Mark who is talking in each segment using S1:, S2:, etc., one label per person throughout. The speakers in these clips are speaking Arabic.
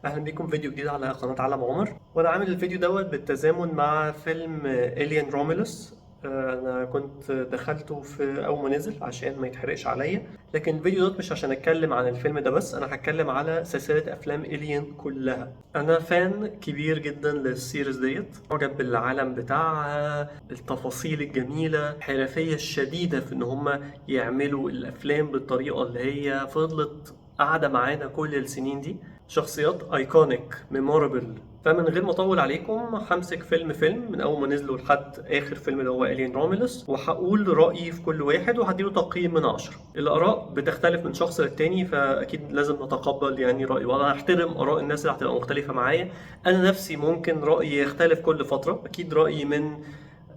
S1: اهلا بيكم فيديو جديد على قناة عالم عمر. وانا عامل الفيديو دوت بالتزامن مع فيلم إليان روميلوس. انا كنت دخلته في اول ما نزل عشان ما يتحرقش عليا، لكن الفيديو دوت مش عشان اتكلم عن الفيلم ده بس، انا هتكلم على سلسلة افلام إليان كلها. انا فان كبير جدا للسيريز ديت، معجب بالعالم بتاعها، التفاصيل الجميلة، الحرفية الشديدة في ان هم يعملوا الافلام بالطريقة اللي هي فضلت قاعدة معانا كل السنين دي. شخصيات ايكونيك ميمورابل. فمن غير ما اطول عليكم همسك فيلم من اول ما نزلوا لحد اخر فيلم اللي هو الين روميلوس، وهقول رايي في كل واحد وهديله تقييم من 10. الاراء بتختلف من شخص للتاني، فاكيد لازم نتقبل يعني رايي، وانا هحترم اراء الناس اللي هتبقى مختلفه معايا. انا نفسي ممكن رايي يختلف كل فتره، اكيد رايي من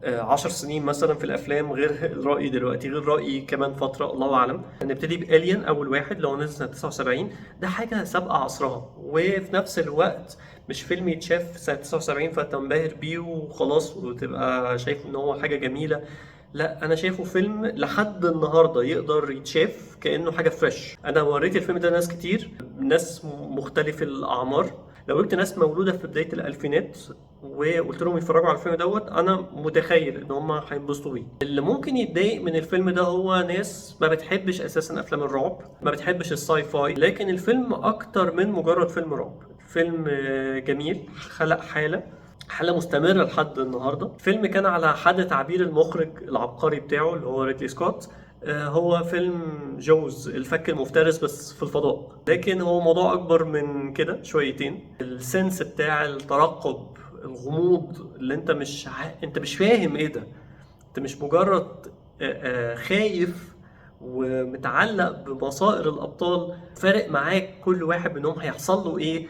S1: 10 سنين مثلا في الافلام غير رأيي دلوقتي، غير رأيي كمان فترة، الله اعلم. نبتدي بإليان اول واحد لو نزل سنة 79. ده حاجة سابقة عصرها، وفي نفس الوقت مش فيلم يتشاف سنة 79 فتنبهر بيه وخلاص وتبقى شايف ان هو حاجة جميلة. لا، انا شايفه فيلم لحد النهارده يقدر يتشاف كانه حاجه فريش. انا وريت الفيلم ده ناس كتير، ناس مختلف الاعمار. لو قلت ناس مولوده في بدايه الالفينات وقلت لهم يتفرجوا على الفيلم دوت، انا متخيل ان هم هينبسطوا بيه. اللي ممكن يتضايق من الفيلم ده هو ناس ما بتحبش اساسا افلام الرعب، ما بتحبش الساي فاي، لكن الفيلم اكتر من مجرد فيلم رعب. فيلم جميل، خلق حالة مستمرة لحد النهاردة. الفيلم كان على حد تعبير المخرج العبقري بتاعه اللي هو ريدلي سكوت، هو فيلم جوز الفك المفترس بس في الفضاء، لكن هو موضوع أكبر من كده شويتين. السنس بتاع الترقب، الغموض اللي انت مش فاهم ايه ده. انت مش مجرد خايف ومتعلق بمصائر الابطال، فارق معاك كل واحد منهم هيحصل له ايه،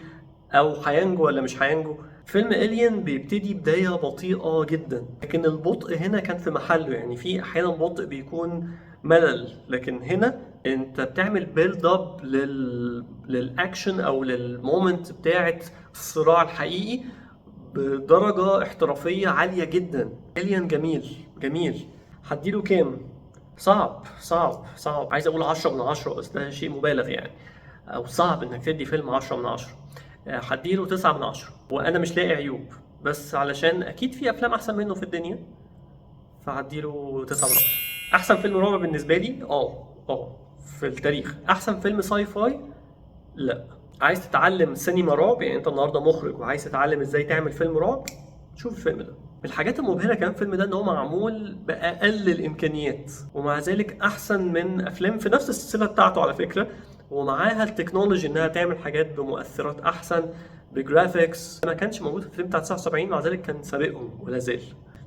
S1: او هينجو ولا مش هينجو. فيلم الين بيبتدي بدايه بطيئه جدا، لكن البطء هنا كان في محله. يعني في احيانا بطء بيكون ملل، لكن هنا انت بتعمل بيلد اب للاكشن او للمومنت بتاعت الصراع الحقيقي بدرجة احترافية عالية جدا. الين جميل جميل. هديله كام؟ صعب عايز اقول 10 من 10، بس ده شيء مبالغ يعني، او صعب انك تدي فيلم 10 من 10. هديله 9 من 10، وانا مش لاقي عيوب، بس علشان اكيد في افلام احسن منه في الدنيا، فهديله 9 من 10. احسن فيلم رعب بالنسبة لي في التاريخ. احسن فيلم ساي فاي؟ لا. عايز تتعلم سينما رعب، يعني انت النهارده مخرج وعايز تتعلم ازاي تعمل فيلم رعب، شوف الفيلم ده. من الحاجات المبهرة كمان في الفيلم ده ان هو معمول بأقل الامكانيات، ومع ذلك احسن من افلام في نفس السلسلة بتاعته على فكرة، ومعاها التكنولوجي انها تعمل حاجات بمؤثرات احسن، بجرافيكس ما كانش موجود في الفيلم بتاع 79، مع ذلك كان سابقهم ولا زال.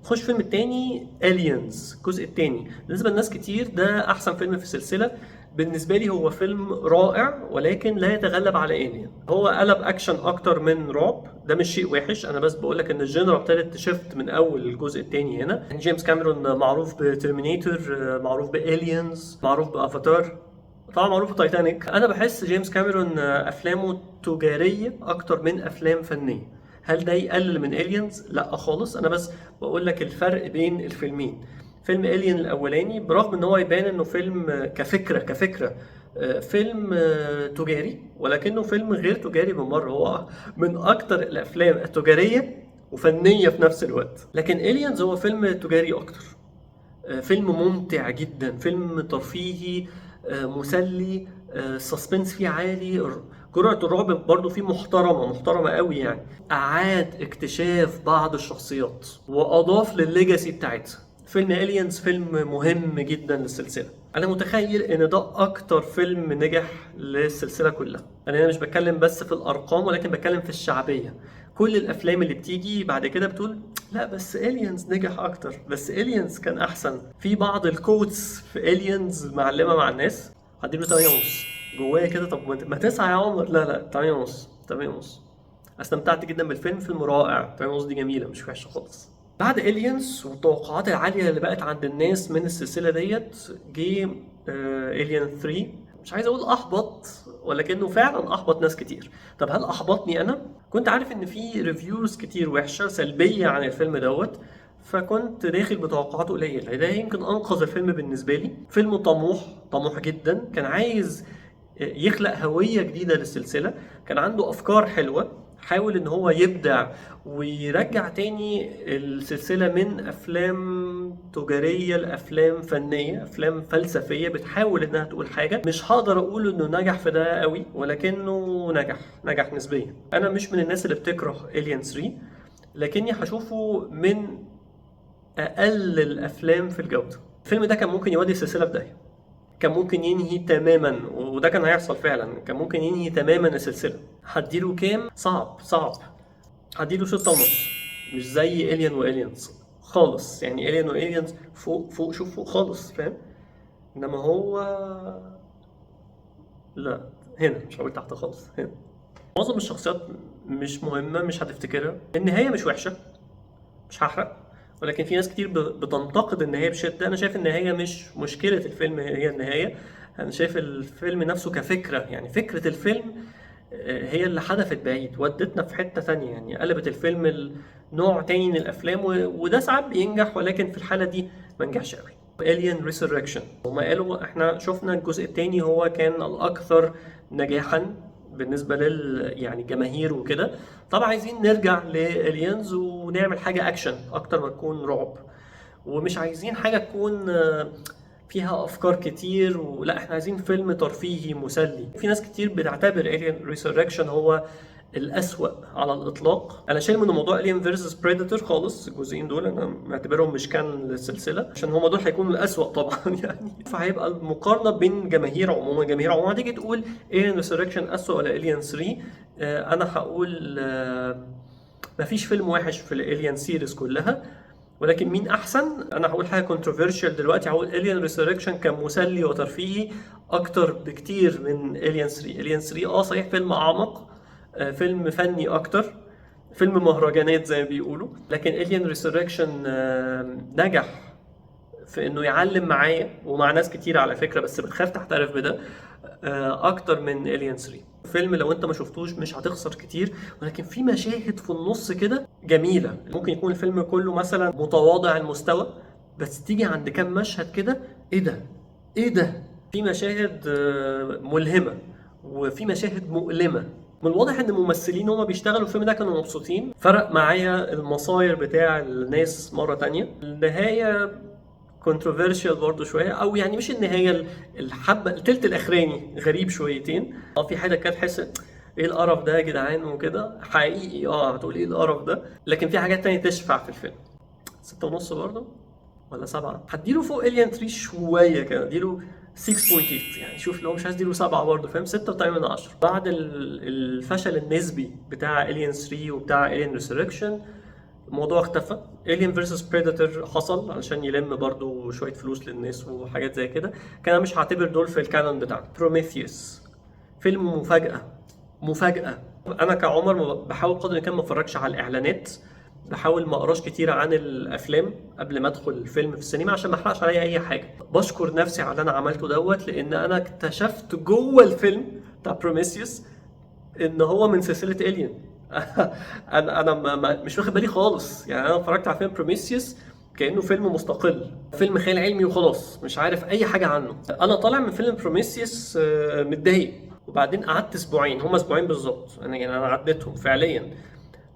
S1: نخش فيلم التاني، الينز الجزء التاني. بالنسبة لناس كتير ده أحسن فيلم في السلسلة، بالنسبة لي هو فيلم رائع، ولكن لا يتغلب على إيليان. هو قلب أكشن أكتر من رعب، ده مش شيء وحش، أنا بس بقولك إن الجنرا ابتدت تشفت من أول الجزء التاني هنا. جيمس كاميرون معروف بترمينيتور، معروف بإليانز، معروف بأفاتار، طبعا معروف بتايتانيك. انا بحس جيمس كاميرون افلامه تجاريه اكتر من افلام فنيه. هل ده يقلل من الينز؟ لا خالص، انا بس بقول لك الفرق بين الفيلمين. فيلم الين الاولاني برغم ان هو يبان انه فيلم كفكره فيلم تجاري، ولكنه فيلم غير تجاري بالمره. هو من اكتر الافلام التجاريه وفنيه في نفس الوقت. لكن الينز هو فيلم تجاري اكتر، فيلم ممتع جدا، فيلم ترفيهي، مسلي، السسبنس فيه عالي، جرعة الرعب برضو فيه محترمة قوي يعني. أعاد اكتشاف بعض الشخصيات وأضاف للليجاسي بتاعتها. فيلم إليانز فيلم مهم جدا للسلسلة. أنا متخيل إن ده أكتر فيلم نجح للسلسلة كلها. أنا مش بتكلم بس في الأرقام، ولكن بتكلم في الشعبية. كل الافلام اللي بتيجي بعد كده بتقول لا بس الينز نجح اكتر، بس الينز كان احسن. في بعض الكوتس في الينز معلمه مع الناس. هديله 8 ونص جوايا كده. طب ما 9 يا عمر. لا 8 ونص 8 ونص. استمتعت جدا بالفيلم، فيلم رائع. 8 ونص دي جميله مش وحشه خالص. بعد الينز والتوقعات العاليه اللي بقت عند الناس من السلسله ديت، جه الين 3. مش عايز اقول احبط، ولكنه فعلا احبط ناس كتير. طب هل احبطني انا؟ كنت عارف ان في ريفيوز كتير وحشه سلبيه عن الفيلم دوت، فكنت داخل بتوقعات قليله. ده يمكن انقذ الفيلم بالنسبه لي. فيلم طموح جدا، كان عايز يخلق هوية جديدة للسلسلة، كان عنده أفكار حلوة، حاول ان هو يبدع ويرجع تاني السلسلة من افلام تجارية لافلام فنية، افلام فلسفية بتحاول انها تقول حاجة. مش هقدر اقول انه نجح في ده قوي، ولكنه نجح نسبيا. انا مش من الناس اللي بتكره Alien 3، لكني هشوفه من اقل الافلام في الجودة. الفيلم ده كان ممكن يودي السلسلة في داهية، كان ممكن ينهي تماما، وده كان هيحصل فعلا، كان ممكن ينهي تماما السلسلة. هديله كام؟ صعب. هديله 6.5. مش زي الين والينز خالص، يعني الين والينز فوق شوف فوق خالص، فاهم؟ انما هو لا، هنا مش هقول تحت خالص، هنا. معظم الشخصيات مش مهمة، مش هتفتكرها. النهاية مش وحشة، مش هحرق، ولكن في ناس كتير بتنتقد النهاية بشدة. أنا شايف النهاية مش مشكلة الفيلم هي النهاية، أنا شايف الفيلم نفسه كفكرة، يعني فكرة الفيلم هي اللي حدفت بعيد، ودتنا في حتة تانية، يعني قلبت الفيلم نوع تاني من الأفلام، وده ساعات بينجح، ولكن في الحالة دي ما نجحش قوي. Alien Resurrection هما قالوا احنا شفنا الجزء التاني هو كان الأكثر نجاحا بالنسبة يعني جماهير وكده. طبعا عايزين نرجع لإليانز ونعمل حاجة أكشن أكتر ما تكون رعب، ومش عايزين حاجة تكون فيها أفكار كتير، ولا احنا عايزين فيلم ترفيهي مسلي. في ناس كتير بتعتبر Alien Resurrection هو الأسوأ على الإطلاق. أنا شايل من موضوع Alien vs Predator خالص، الجزئين دول أنا معتبرهم مش كان للسلسلة، عشان هما دول هيكونوا الأسوأ طبعا يعني. فهيبقى المقارنة بين جماهير عموما هتيجي تقول Alien Resurrection أسوأ ولا Alien 3. أنا هقول مفيش فيلم وحش في الالين سيريز كلها، ولكن مين احسن؟ انا هقول حاجه كونتروفيرشال دلوقتي، هقول الين ريسيركشن كان مسلي وترفيهي اكتر بكتير من الين 3. الين 3 صحيح فيلم اعمق، فيلم فني اكتر، فيلم مهرجانات زي ما بيقولوا، لكن الين ريسيركشن نجح في انه يعلم معايا ومع ناس كتير على فكره، بس بتخاف تعترف بده، اكتر من الين 3. فيلم لو انت ما شفتوش مش هتخسر كتير، ولكن في مشاهد في النص كده جميله. ممكن يكون الفيلم كله مثلا متواضع المستوى، بس تيجي عند كام مشهد كده ايه ده. في مشاهد ملهمه، وفي مشاهد مؤلمه. من الواضح ان الممثلين هما بيشتغلوا الفيلم ده كانوا مبسوطين. فرق معايا المصاير بتاع الناس مره تانية. النهايه كونتروفيرشال برضه شويه، او يعني مش النهايه، الحبه التلت الاخراني غريب شويتين. في حاجه كانت تحس ايه القرف ده يا جدعان وكده، حقيقي هتقول ايه القرف ده، لكن في حاجات تانية تشفع في الفيلم. 6.5 برضه ولا 7؟ هديله فوق الين 3 شويه كده، اديله 6.8 يعني. شوف لو مش عايز اديله 7 برضه، فاهم؟ 6.8 بعد الفشل النسبي بتاع الين 3 وبتاع الين ريسيركشن. الموضوع اختفى. Alien vs Predator حصل علشان يلم برضو شوية فلوس للناس وحاجات زي كده، كان انا مش هعتبر دول في الكانون بتاعنا. بروميثيوس فيلم مفاجأة. انا كعمر بحاول قدر الامكان ما اتفرجش على الاعلانات، بحاول ما اقراش كتير عن الافلام قبل ما ادخل الفيلم في السينما عشان ما احرقش عليا اي حاجه. بشكر نفسي على اللي انا عملته لان انا اكتشفت جوه الفيلم بتاع بروميثيوس ان هو من سلسله الين. انا مش واخد بالي خالص، يعني انا اتفرجت على فيلم بروميثيوس كانه فيلم مستقل، فيلم خيال علمي وخلاص، مش عارف اي حاجه عنه. انا طالع من فيلم بروميثيوس متضايق، وبعدين قعدت اسبوعين، هما اسبوعين بالظبط، انا عديتهم فعليا.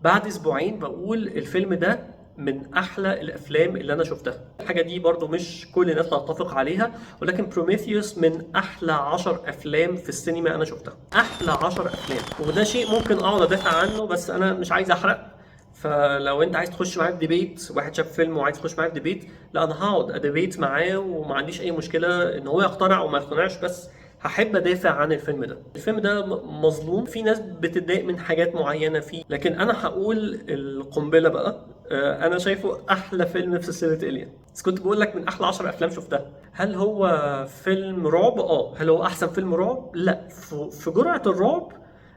S1: بعد اسبوعين بقول الفيلم ده من احلى الافلام اللي انا شفتها. الحاجه دي برضو مش كل الناس تتفق عليها، ولكن بروميثيوس من احلى 10 افلام في السينما انا شفتها. احلى 10 افلام، وده شيء ممكن اقعد ادافع عنه، بس انا مش عايز احرق. فلو انت عايز تخش معايا في ديبيت، واحد شاف فيلم وعايز تخش معايا في ديبيت، لا انا هقعد اديبيت معاه وما عنديش اي مشكله ان هو يقتنع او ما يقتنعش، بس هحب ادافع عن الفيلم ده. الفيلم ده مظلوم، في ناس بتتضايق من حاجات معينه فيه، لكن انا هقول القنبله بقى. انا شايفه احلى فيلم في سلسله الين. بس كنت بقول لك من احلى 10 افلام شفتها. هل هو فيلم رعب؟ هل هو احسن فيلم رعب؟ لا. في جرعه الرعب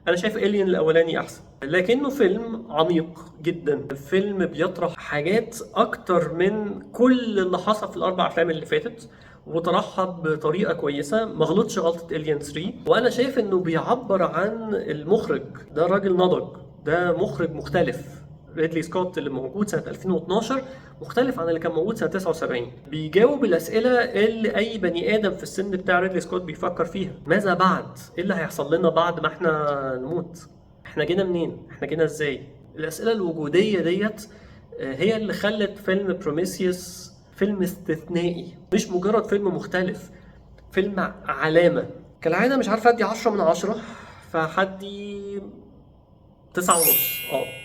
S1: انا شايف الين الاولاني احسن، لكنه فيلم عميق جدا. فيلم بيطرح حاجات اكتر من كل اللي حصل في الاربع افلام اللي فاتت، وطرحها بطريقه كويسه، ما غلطش غلطه الين 3. وانا شايف انه بيعبر عن المخرج ده، راجل نضج، ده مخرج مختلف، ريدلي سكوت اللي موجود سنة 2012 مختلف عن اللي كان موجود سنة 79. بيجاوب الأسئلة اللي أي بني آدم في السن بتاع ريدلي سكوت بيفكر فيها. ماذا بعد؟ إيه اللي هيحصل لنا بعد ما إحنا نموت؟ إحنا جينا منين؟ إحنا جينا إزاي؟ الأسئلة الوجودية ديت هي اللي خلت فيلم بروميثيوس فيلم استثنائي، مش مجرد فيلم مختلف، فيلم علامة. كالعادة مش عارف أدي 10 من 10، فهدي 9.5.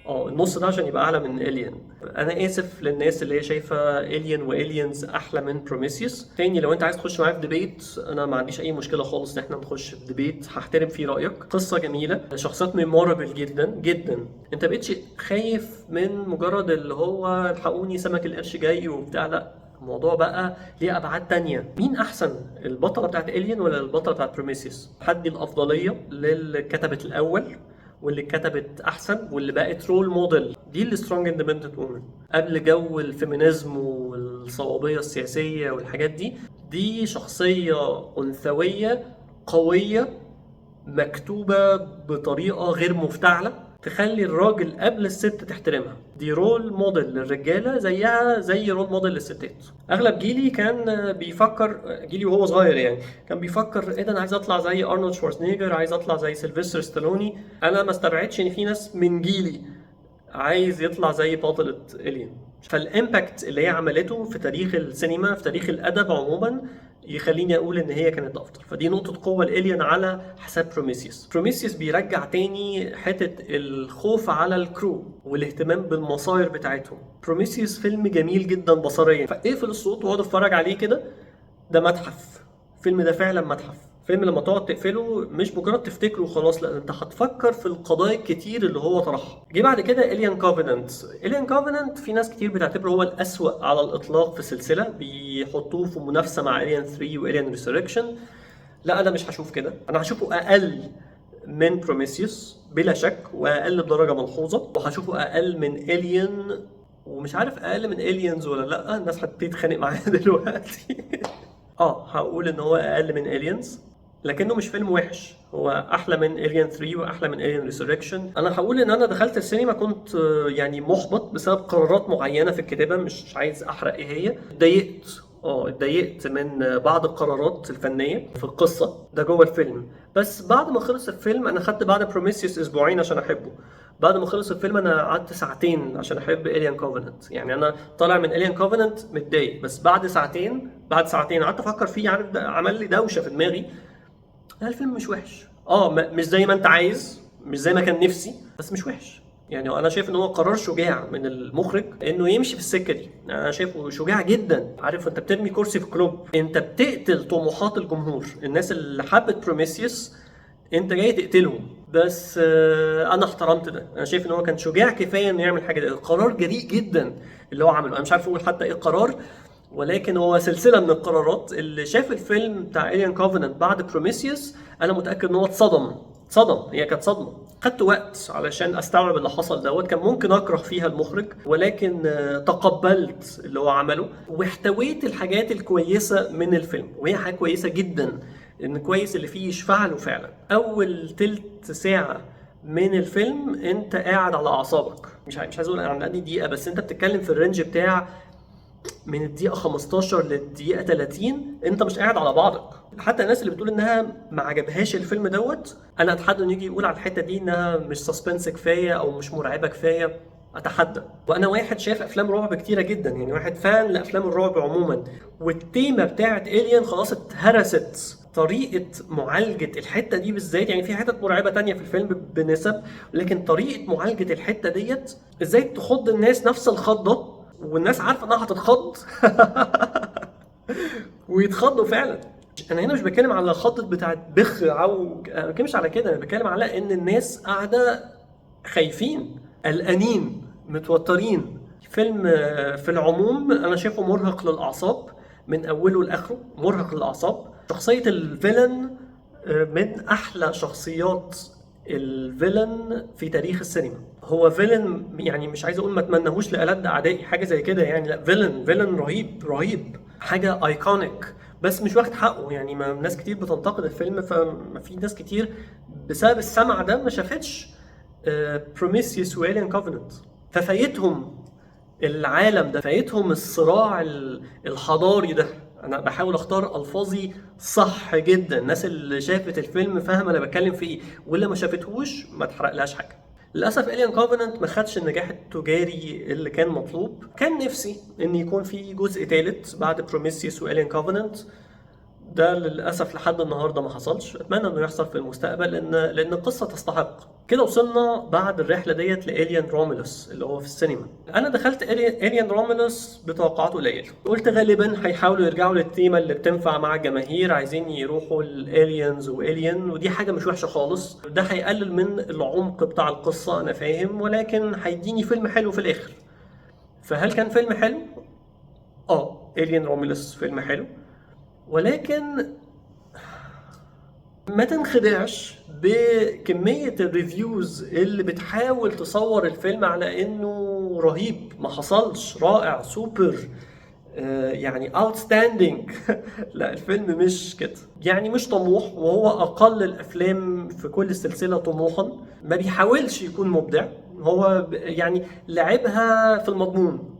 S1: النص ده عشان يبقى اعلى من الين. انا اسف للناس اللي هي شايفه الين والينز احلى من بروميثيوس. تاني، لو انت عايز تخش معايا في ديبيت انا ما عنديش اي مشكله خالص ان احنا نخش في ديبيت، هحترم فيه رايك. قصه جميله، شخصيات ميمورابل جدا جدا، انت بقتش خايف من مجرد اللي هو الحقوني سمك القرش جاي وبتاع، لا، الموضوع بقى ليه ابعاد تانية. مين احسن، البطله بتاعت الين ولا البطله بتاعت بروميثيوس؟ هدي الافضليه للي كتبت الاول واللي كتبت احسن واللي بقت رول موديل. دي السترونج اندبندنت وومن قبل جو الفيمينيزم والصوابيه السياسيه والحاجات دي. دي شخصيه انثويه قويه مكتوبه بطريقه غير مفتعله تخلي الراجل قبل الست تحترمها. دي رول موديل للرجاله زيها زي رول موديل للستات. اغلب جيلي كان بيفكر، جيلي وهو صغير يعني، كان بيفكر ايه ده، انا عايز اطلع زي ارنولد شوارزنيجر، عايز اطلع زي سيلفستر ستالوني. انا ما استبعدش ان في ناس من جيلي عايز يطلع زي بطلة الين. فالامباكت اللي هي عملته في تاريخ السينما، في تاريخ الادب عموما، يخليني اقول ان هي كانت افضل. فدي نقطة قوة الالين على حساب بروميثيوس. بروميثيوس بيرجع تاني حتة الخوف على الكرو والاهتمام بالمصاير بتاعتهم. بروميثيوس فيلم جميل جدا بصريا، فاقفل الصوت واقعد اتفرج عليه كده، ده متحف. الفيلم ده فعلا متحف. فيلم لما تقعد تقفله مش مجرد تفتكره وخلاص، لا، انت هتفكر في القضايا الكتير اللي هو طرحها. جه بعد كده الين كوفننت. الين كوفننت في ناس كتير بتعتبره هو الأسوأ على الإطلاق في السلسلة، بيحطوه في منافسة مع الين 3 والين ريسيركشن. لا، انا مش هشوف كده، انا هشوفه اقل من بروميثيوس بلا شك، واقل بدرجة ملحوظة، وهشوفه اقل من الين، ومش عارف اقل من الينز ولا لا. الناس هتبتدي تتخانق معايا دلوقتي. هقول ان هو اقل من الينز، لكنه مش فيلم وحش، هو احلى من الين 3 واحلى من الين ريسيركشن. انا هقول ان انا دخلت السينما كنت يعني محبط بسبب قرارات معينه في الكتابه، مش عايز احرق ايه هي. اتضايقت من بعض القرارات الفنيه في القصه ده جوه الفيلم. بس بعد ما خلص الفيلم انا خدت بعد بروميثيوس اسبوعين عشان احبه. بعد ما خلص الفيلم انا قعدت ساعتين عشان احب الين كوفننت. يعني انا طالع من الين كوفننت متضايق، بس بعد ساعتين قعدت افكر فيه، عارف، عمل لي دوشه في دماغي. لا، الفيلم مش وحش، مش زي ما انت عايز، مش زي ما كان نفسي، بس مش وحش. يعني انا شايف ان هو قرار شجاع من المخرج انه يمشي في السكه دي. انا شايفه شجاع جدا. عارف، انت بترمي كرسي في كلوب، انت بتقتل طموحات الجمهور. الناس اللي حبت بروميثيوس انت جاي تقتلهم. بس انا احترمت ده. انا شايف ان هو كان شجاع كفايه انه يعمل حاجه. ده قرار جريء جدا اللي هو عمله. انا مش عارف اقول حتى ايه القرار، ولكن هو سلسله من القرارات. اللي شاف الفيلم بتاع الين كوفننت بعد بروميثيوس انا متاكد ان هو اتصدم. هي كانت صدمه. خدت وقت علشان استوعب اللي حصل دوت. كان ممكن اكره فيها المخرج، ولكن تقبلت اللي هو عمله واحتويت الحاجات الكويسه من الفيلم، وهي حاجه كويسه جدا. ان كويس اللي فيه يشفع له فعلا. اول تلت ساعه من الفيلم انت قاعد على اعصابك. مش عايز اقول عن قد دقيقه، بس انت بتتكلم في الرينج بتاع من الدقيقه 15 للدقيقه 30 انت مش قاعد على بعضك. حتى الناس اللي بتقول انها ما عجبهاش الفيلم دوت، انا اتحدى انه يجي يقول على الحته دي انها مش سسبنس كفايه او مش مرعبه كفايه. اتحدى. وانا واحد شايف افلام رعب كتيره جدا، يعني واحد فان لافلام الرعب عموما، والتيمه بتاعت الين خلاص اتهرست. طريقه معالجه الحته دي بالذات، يعني في حتت مرعبه تانية في الفيلم بنسب، لكن طريقه معالجه الحته ديت ازاي تخض الناس نفس الخضه، والناس عارفه انها هتتخض ويتخضوا فعلا. انا هنا مش بتكلم على خضة بتاعت بخ عوج، انا ما بتكلمش على كده. انا بتكلم على ان الناس قاعده خايفين، قلقانين، متوترين. فيلم في العموم انا شايفه مرهق للاعصاب من اوله لاخره، مرهق للاعصاب. شخصيه الفيلن من احلى شخصيات الفيلن في تاريخ السينما. هو فيلن، يعني مش عايز اقول ما اتمنهوش لألد اعدائي حاجه زي كده يعني، لا، فيلن رهيب، حاجه ايكونيك، بس مش واخد حقه. يعني ما ناس كتير بتنتقد الفيلم، فما في ناس كتير بسبب السمع ده ما شافتش بروميثيوس والين كوفننت. ففايتهم العالم ده، فايتهم الصراع الحضاري ده. انا بحاول اختار الفاظي صح جدا، الناس اللي شافت الفيلم فاهمه انا بتكلم في ايه، واللي ما شافتهوش ما تحرقلهاش حاجه. للاسف الين كوفننت ما خدش النجاح التجاري اللي كان مطلوب. كان نفسي ان يكون في جزء ثالث بعد بروميثيوس والين كوفننت. ده للاسف لحد النهارده ما حصلش. اتمنى انه يحصل في المستقبل، لان القصه تستحق كده. وصلنا بعد الرحله ديت لالين رومولوس اللي هو في السينما. انا دخلت الين رومولوس بتوقعات قليله، قلت غالبا هيحاولوا يرجعوا للتيمه اللي بتنفع مع الجماهير، عايزين يروحوا الالينز والين، ودي حاجه مش وحشه خالص. ده هيقلل من العمق بتاع القصه انا فاهم، ولكن هيديني فيلم حلو في الاخر. فهل كان فيلم حلو؟ الين رومولوس فيلم حلو، ولكن ما تنخدعش بكمية الريفيوز اللي بتحاول تصور الفيلم على انه رهيب، ما حصلش، رائع، سوبر، يعني outstanding. لا، الفيلم مش كده، يعني مش طموح، وهو اقل الافلام في كل السلسلة طموحا. ما بيحاولش يكون مبدع، هو يعني لعبها في المضمون.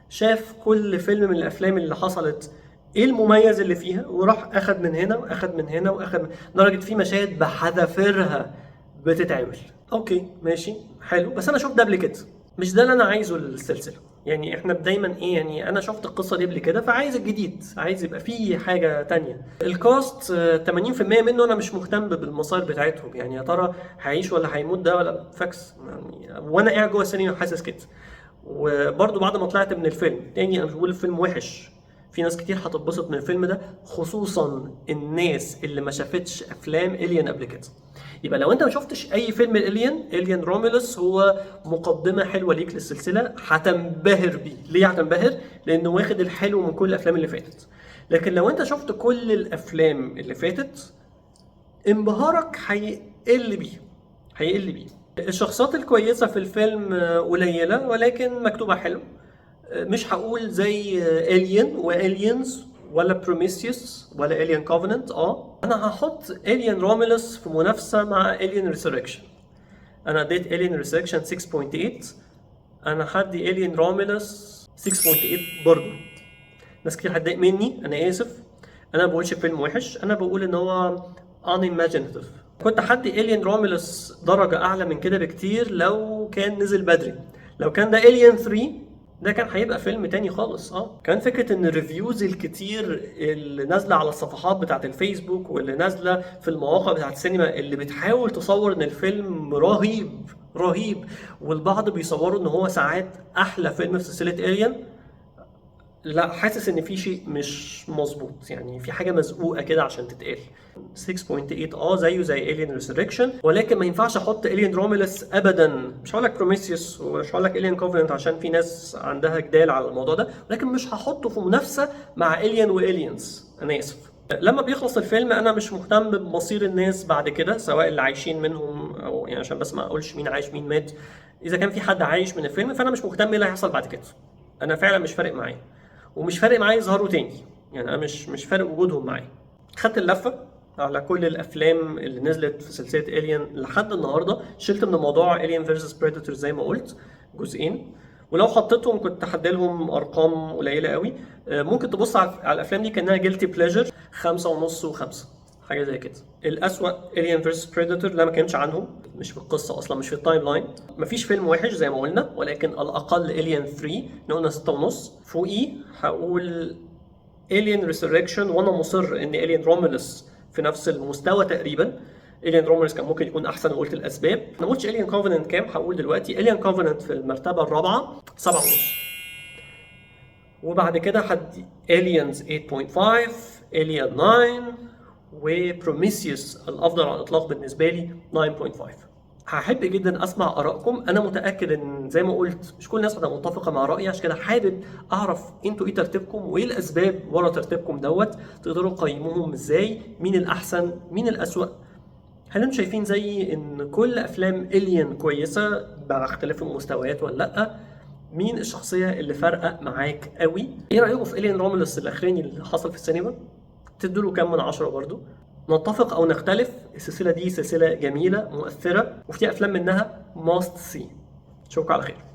S1: شاف كل فيلم من الافلام اللي حصلت ايه المميز اللي فيها، وراح اخد من هنا واخد من هنا واخد من درجه في مشاهد بحذافيرها بتتعمل. اوكي ماشي حلو، بس انا شفت ده قبل كده، مش ده اللي انا عايزه للسلسله. يعني احنا دايما ايه، يعني انا شفت القصه دي قبل كده، فعايز الجديد، عايز يبقى فيه حاجه تانية. الكاست 80% منه انا مش مهتم بالمصائر بتاعتهم، يعني يا ترى هيعيش ولا هيموت ده ولا فاكس يعني، وانا قاعد جوه السينما حاسس كده. وبرضه بعد ما طلعت من الفيلم تاني، انا مش بقول الفيلم وحش، في ناس كتير هتتبسط من الفيلم ده، خصوصا الناس اللي ما شافتش افلام الين قبل كده. يبقى لو انت ما شفتش اي فيلم الين رومولوس هو مقدمه حلوه ليك للسلسله، هتنبهر بيه. ليه هتنبهر؟ لانه واخد الحلو من كل الافلام اللي فاتت. لكن لو انت شفت كل الافلام اللي فاتت، انبهارك هيقل بيه. الشخصيات الكويسه في الفيلم قليله، ولكن مكتوبه حلو. مش هقول زي الين والينز ولا بروميثيوس ولا الين كوفننت. انا هحط الين رومولوس في منافسه مع الين ريسوركشن. انا اديت الين ريسوركشن 6.8، انا هدي الين رومولوس 6.8 برضه. ناس كتير هتضايق مني، انا اسف. انا ما بقولش فيلم وحش، انا بقول ان هو unimaginative. كنت هدي الين رومولوس درجه اعلى من كده بكتير لو كان نزل بدري. لو كان ده الين 3 ده كان هيبقى فيلم تاني خالص. كان فكره ان الريفيوز الكتير اللي نازله على الصفحات بتاعت الفيسبوك واللي نازله في المواقع بتاعت السينما اللي بتحاول تصور ان الفيلم رهيب رهيب، والبعض بيصوروا ان هو ساعات احلى فيلم في سلسله الين. لا، حاسس ان في شيء مش مظبوط، يعني في حاجه مزقوقه كده عشان تتقال. 6.8 زيه زي الين ريسوركشن، ولكن ما ينفعش احط الين رومولوس ابدا. مش هقول لك بروميثيوس ومش هقول لك الين كوفننت عشان في ناس عندها جدال على الموضوع ده، ولكن مش هحطه في منافسه مع الين والينز، انا اسف. لما بيخلص الفيلم انا مش مهتم بمصير الناس بعد كده، سواء اللي عايشين منهم او يعني عشان بس ما اقولش مين عايش مين مات. اذا كان في حد عايش من الفيلم فانا مش مهتم ايه اللي هيحصل بعد كده. انا فعلا مش فارق معايا، ومش فارق معايا يظهروا تاني، يعني انا مش فارق وجودهم معايا. خدت اللفه على كل الافلام اللي نزلت في سلسله الين لحد النهارده. شلت من الموضوع الين فيرسس بريدتور زي ما قلت جزئين، ولو حطيتهم كنت هديلهم ارقام قليله قوي. ممكن تبص على الافلام دي كانها جيلتي بليجر، 5.5 و5 حاجه زي كده. الاسوأ الين فيرسس بريدتور، لا ما كانش عنهم، مش في القصه اصلا، مش في التايم لاين. مفيش فيلم وحش زي ما قلنا، ولكن الاقل الين 3 قلنا 6.5. فوقيه هقول الين ريسوركشن، وانا مصر ان الين رومولوس في نفس المستوى تقريبا. الين رومولوس كان ممكن يكون احسن وقلت الاسباب. انا ما قلتش الين كوفننت كام، هقول دلوقتي الين كوفننت في المرتبه الرابعه 7.5، وبعد كده هدي الينز 8.5، الين 9، وبروميثيوس الافضل على الاطلاق بالنسبه لي 9.5. هحب جدا اسمع ارائكم. انا متاكد ان زي ما قلت مش كل الناس هتبقى متفقه مع رايي، عشان كده حابب اعرف انتوا ايه ترتيبكم وايه الاسباب ورا ترتيبكم دوت. تقدروا تقيموهم ازاي، مين الاحسن مين الاسوأ. هل انتوا شايفين زي ان كل افلام الين كويسه مع اختلاف المستويات ولا لا؟ مين الشخصيه اللي فارقه معاك قوي؟ ايه رايكم في الين رومولوس الاخراني اللي حصل في السينما؟ تدوا له كام من 10 برضو؟ نتفق او نختلف، السلسله دي سلسله جميله مؤثره وفي افلام منها must see. اشوفكم على خير.